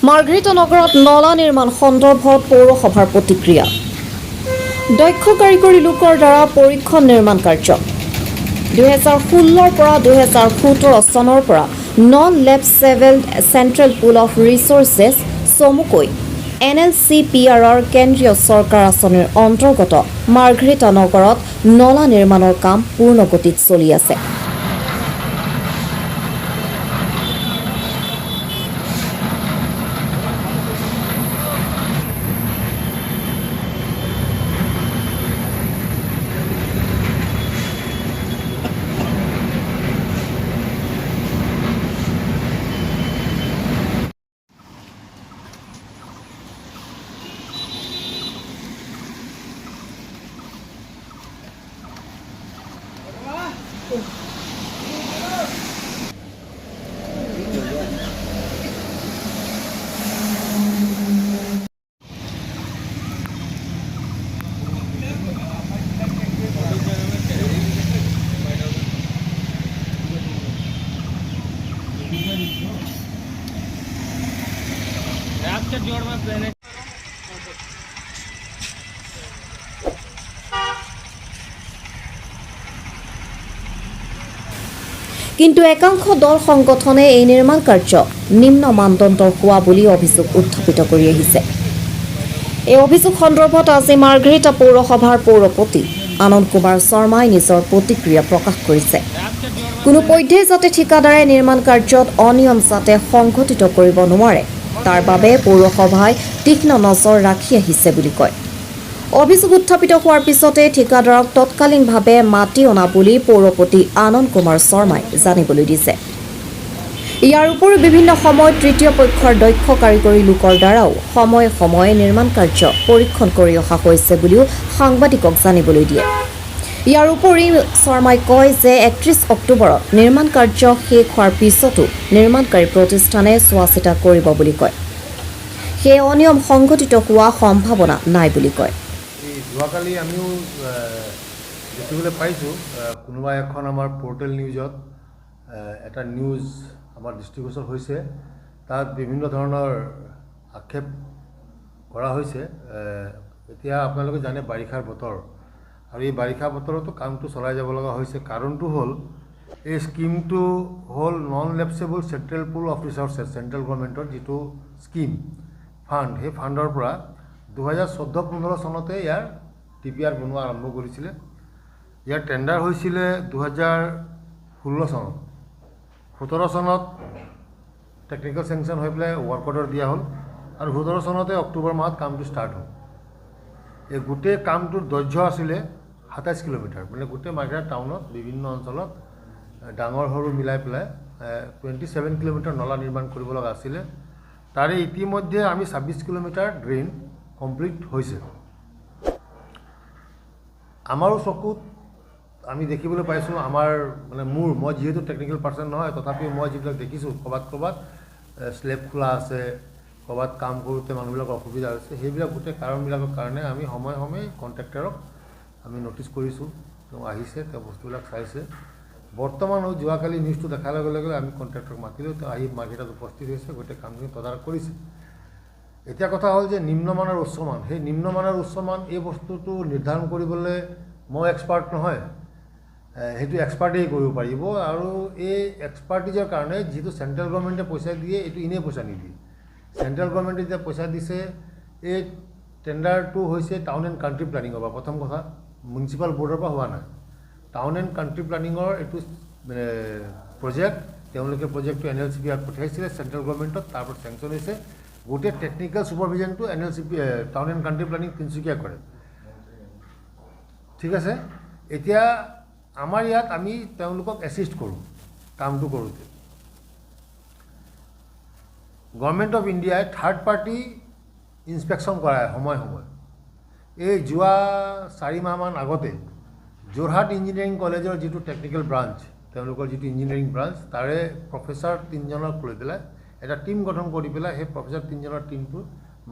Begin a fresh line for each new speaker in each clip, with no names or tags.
মাৰ্ঘেৰিটা নগৰত নলা নিৰ্মাণ সন্দৰ্ভত পৌৰসভাৰ প্ৰতিক্ৰিয়া। দক্ষ কাৰিকৰী লোকৰ দ্বাৰা পৰীক্ষণ নিৰ্মাণ কাৰ্য 2016 পৰা 2017 চনৰ পৰা non lapsable central pool of resources চমুকৈ NLCPRৰ কেন্দ্ৰীয় চৰকাৰ আঁচনিৰ অন্তৰ্গত মাৰ্ঘেৰিটা নগৰত নলা নিৰ্মাণৰ কাম পূৰ্ণ গতিত চলি আছে।
जोड़ में प्लेनेट
কিন্তু একাংশ দল সংগঠনে এই নিৰ্মাণ কাৰ্য নিম্ন মানদণ্ডৰ হোৱা বুলি অভিযোগ উত্থাপিত কৰি আহিছে। এই অভিযোগ সন্দৰ্ভত আজি মাৰ্ঘেৰিটা পৌৰসভাৰ পৌৰপতি আনন্দ কুমাৰ শৰ্মাই নিজৰ প্ৰতিক্ৰিয়া প্ৰকাশ কৰিছে। কোনো পধ্যেই যাতে ঠিকাদাৰে নিৰ্মাণ কাৰ্যত অনিয়ম যাতে সংঘটিত কৰিব নোৱাৰে তাৰ বাবে পৌৰসভাই তীক্ষ্ণ নজৰ ৰাখি আহিছে বুলি কয়। অভিযোগ উত্থাপিত হোৱাৰ পিছতে ঠিকাদাৰক তৎকালীনভাৱে মাতি অনা বুলি পৌৰপতি আনন্দ কুমাৰ শৰ্মাই জানিবলৈ দিছে। ইয়াৰ উপৰিও বিভিন্ন সময়ত তৃতীয় পক্ষৰ দক্ষ কাৰিকৰী লোকৰ দ্বাৰাও সময়ে সময়ে নিৰ্মাণ কাৰ্য পৰীক্ষণ কৰি অহা হৈছে বুলিও সাংবাদিকক জানিবলৈ দিয়ে। ইয়াৰ উপৰি শৰ্মাই কয় যে 31 অক্টোবৰত নিৰ্মাণ কাৰ্য শেষ হোৱাৰ পিছতো নিৰ্মাণকাৰী প্ৰতিষ্ঠানে চোৱা চিতা কৰিব বুলি কয়। সেই অনিয়ম সংঘটিত হোৱা সম্ভাৱনা নাই বুলি কয়।
যোৱাকালি আমিও দেখিবলৈ পাইছোঁ কোনোবা এখন আমাৰ পৰ্টেল নিউজত এটা নিউজ আমাৰ দৃষ্টিগোচৰ হৈছে, তাত বিভিন্ন ধৰণৰ আক্ষেপ কৰা হৈছে। এতিয়া আপোনালোকে জানে বাৰিষাৰ বতৰ, আৰু এই বাৰিষা বতৰতো কামটো চলাই যাব লগা হৈছে। কাৰণটো হ'ল এই স্কিমটো হ'ল non lapsable central pool of resources, central গভৰ্ণমেণ্টৰ যিটো স্কিম ফাণ্ড, সেই ফাণ্ডৰ পৰা 2014-15 চনতে ইয়াৰ TPR বনোৱা আৰম্ভ কৰিছিলে। ইয়াৰ টেণ্ডাৰ হৈছিলে 2016 চনত। 17 চনত টেকনিকেল চেংচন হৈ পেলাই ৱৰ্ক অৰ্ডাৰ দিয়া হ'ল, আৰু 17 চনতে অক্টোবৰ মাহত কামটো ষ্টাৰ্ট হ'ল। এই গোটেই কামটোৰ দৈৰ্ঘ্য আছিলে 27 কিলোমিটাৰ, মানে গোটেই মাৰ্ঘেৰিটা টাউনত বিভিন্ন অঞ্চলত ডাঙৰ সৰু মিলাই পেলাই 27 কিলোমিটাৰ নলা নিৰ্মাণ কৰিব লগা আছিলে। তাৰে ইতিমধ্যে আমি 26 কিলোমিটাৰ ড্ৰেইন কমপ্লিট হৈছে। আমাৰো চকুত আমি দেখিবলৈ পাইছোঁ, আমাৰ মানে মই যিহেতু টেকনিকেল পাৰ্চন নহয়, তথাপিও মই যিবিলাক দেখিছোঁ ক'ৰবাত স্লেব খোলা আছে, ক'ৰবাত কাম কৰোঁতে মানুহবিলাকৰ অসুবিধা হৈছে, সেইবিলাক গোটেই কাৰণবিলাকৰ কাৰণে আমি সময়ে সময়ে কণ্ট্ৰেক্টৰক আমি ন'টিছ কৰিছোঁ। তেওঁ আহিছে, তেওঁ বস্তুবিলাক চাইছে। বৰ্তমান যোৱাকালি নিউজটো দেখাৰ লগে লগে আমি কণ্ট্ৰেক্টৰক মাতিলোঁ, তেওঁ আহি মাৰ্ঘেৰিটাত উপস্থিত হৈছে, গোটেই কামখিনি তদাৰক কৰিছে। এতিয়া কথা হ'ল যে নিম্নমান আৰু উচ্চমান, সেই নিম্নমান আৰু উচ্চমান এই বস্তুটো নিৰ্ধাৰণ কৰিবলৈ মই এক্সপাৰ্ট নহয়, সেইটো এক্সপাৰ্টেই কৰিব পাৰিব। আৰু এই এক্সপাৰ্টিজৰ কাৰণে যিটো চেণ্ট্ৰেল গভৰ্ণমেণ্টে পইচা দিয়ে, এইটো এনেই পইচা নিদিয়ে। চেণ্ট্ৰেল গভৰ্ণমেণ্টে যেতিয়া পইচা দিছে, এই টেণ্ডাৰটো হৈছে টাউন এণ্ড কাণ্ট্ৰি প্লেনিঙৰ পৰা, প্ৰথম কথা মিউনিচিপাল বৰ্ডৰ পৰা হোৱা নাই। টাউন এণ্ড কাণ্ট্ৰি প্লেনিঙৰ এইটো প্ৰজেক্ট, তেওঁলোকে প্ৰজেক্টটো NLCPR পঠিয়াইছিলে চেণ্ট্ৰেল গভৰ্ণমেণ্টত, তাৰপৰা চেংচন হৈছে। গোটেই টেকনিকেল ছুপাৰভিজনটো town and country planning Tinsukia কৰে। ঠিক আছে, এতিয়া আমাৰ ইয়াত আমি তেওঁলোকক এছিষ্ট কৰোঁ কামটো কৰোঁতে। গভৰ্ণমেণ্ট অফ ইণ্ডিয়াই থাৰ্ড পাৰ্টি ইনস্পেকশ্যন কৰায় সময়ে সময়ে। এই যোৱা 4 মাহমান আগতে যোৰহাট ইঞ্জিনিয়াৰিং কলেজৰ যিটো টেকনিকেল ব্ৰাঞ্চ, তেওঁলোকৰ যিটো ইঞ্জিনিয়াৰিং ব্ৰাঞ্চ, তাৰে প্ৰফেচাৰ 3জনক লৈ পেলাই এটা টীম গঠন কৰি পেলাই সেই প্ৰফেচাৰ 3জনৰ টীমটো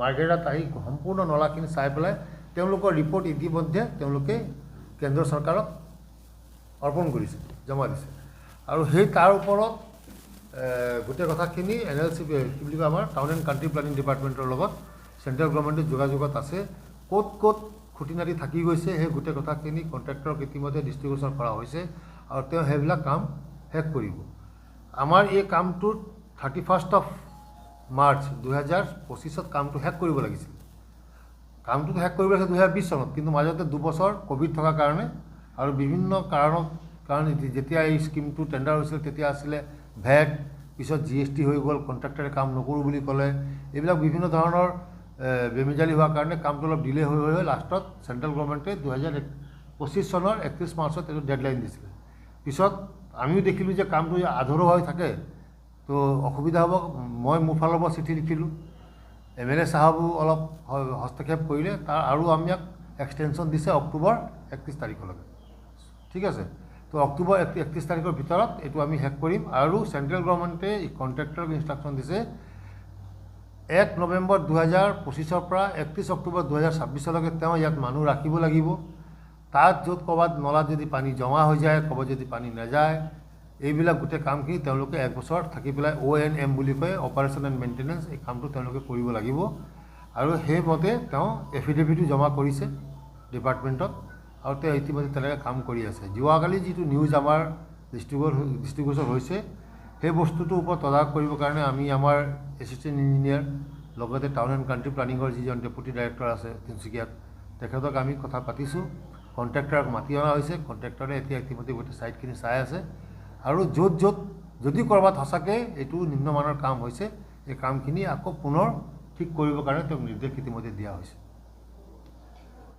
মাৰ্ঘেৰিটাত আহি সম্পূৰ্ণ নলাখিনি চাই পেলাই তেওঁলোকৰ ৰিপৰ্ট ইতিমধ্যে তেওঁলোকে কেন্দ্ৰ চৰকাৰক অৰ্পণ কৰিছে, জমা দিছে। আৰু সেই তাৰ ওপৰত গোটেই কথাখিনি NLC কি বুলি কয় আমাৰ টাউন এণ্ড কাণ্ট্ৰি প্লেনিং ডিপাৰ্টমেণ্টৰ লগত চেণ্ট্ৰেল গভৰ্ণমেণ্টে যোগাযোগত আছে ক'ত ক'ত খুঁটিনাটি থাকি গৈছে সেই গোটেই কথাখিনি কণ্ট্ৰেক্টৰক ইতিমধ্যে দৃষ্টিগোচৰ কৰা হৈছে আৰু তেওঁ সেইবিলাক কাম শেষ কৰিব আমাৰ এই কামটোত 31st of March 2025 কামটো শেষ কৰিব লাগিছিল কামটো শেষ কৰিব লাগিছিল 2020 চনত কিন্তু মাজতে 2 বছৰ কোভিড থকাৰ কাৰণে আৰু বিভিন্ন কাৰণত কাৰণ যেতিয়া এই স্কিমটো টেণ্ডাৰ হৈছিল তেতিয়া আছিলে ভেট পিছত GST হৈ গ'ল কণ্ট্ৰেক্টৰে কাম নকৰোঁ বুলি ক'লে এইবিলাক বিভিন্ন ধৰণৰ বেমেজালি হোৱাৰ কাৰণে কামটো অলপ ডিলে হৈ লাষ্টত চেণ্ট্ৰেল গভৰ্ণমেণ্টে 2025 চনৰ 31 মাৰ্চত এইটো ডেডলাইন দিছিলে পিছত আমিও দেখিলোঁ যে কামটো আধৰুৱা হৈ থাকে তো অসুবিধা হ'ব মই মোৰ ফালৰ পৰা চিঠি লিখিলোঁ MLA চাহাবো অলপ হস্তক্ষেপ কৰিলে তাৰ আৰু আমাক এক্সটেনশ্যন দিছে অক্টোবৰ 31 তাৰিখলৈকে ঠিক আছে তো অক্টোবৰ 31 তাৰিখৰ ভিতৰত এইটো আমি শেষ কৰিম আৰু চেণ্ট্ৰেল গভৰ্ণমেণ্টে কণ্ট্ৰেক্টৰক ইনষ্ট্ৰাকশ্যন দিছে 1 নৱেম্বৰ 2025 পৰা 31 অক্টোবৰ 2026লৈকে তেওঁ ইয়াত মানুহ ৰাখিব লাগিব তাত য'ত ক'ৰবাত নলাত যদি পানী জমা হৈ যায় ক'ৰবাত যদি পানী নাযায় এইবিলাক গোটেই কামখিনি তেওঁলোকে 1 বছৰ থাকি পেলাই ONM বুলি কয় অপাৰেশ্যন এণ্ড মেইনটেনেঞ্চ এই কামটো তেওঁলোকে কৰিব লাগিব আৰু সেইমতে তেওঁ এফিডেভিটো জমা কৰিছে ডিপাৰ্টমেণ্টত আৰু তেওঁ ইতিমধ্যে তেওঁলোকে কাম কৰি আছে যোৱাকালি যিটো নিউজ আমাৰ দৃষ্টিগোচৰ হৈছে সেই বস্তুটোৰ ওপৰত তদাৰক কৰিবৰ কাৰণে আমি আমাৰ এছিষ্টেণ্ট ইঞ্জিনিয়াৰ লগতে টাউন এণ্ড কাণ্ট্ৰি প্লেনিঙৰ যিজন ডেপুটি ডাইৰেক্টৰ আছে তিনিচুকীয়াত তেখেতক আমি কথা পাতিছোঁ কণ্ট্ৰেক্টৰক মাতি অনা হৈছে কণ্ট্ৰেক্টৰে এতিয়া ইতিমধ্যে গোটেই ছাইটখিনি চাই আছে আৰু য'ত যদি ক'ৰবাত সঁচাকৈ এইটো নিম্নমানৰ কাম হৈছে এই কামখিনি আকৌ পুনৰ ঠিক কৰিবৰ কাৰণে তেওঁক নিৰ্দেশ ইতিমধ্যে দিয়া হৈছে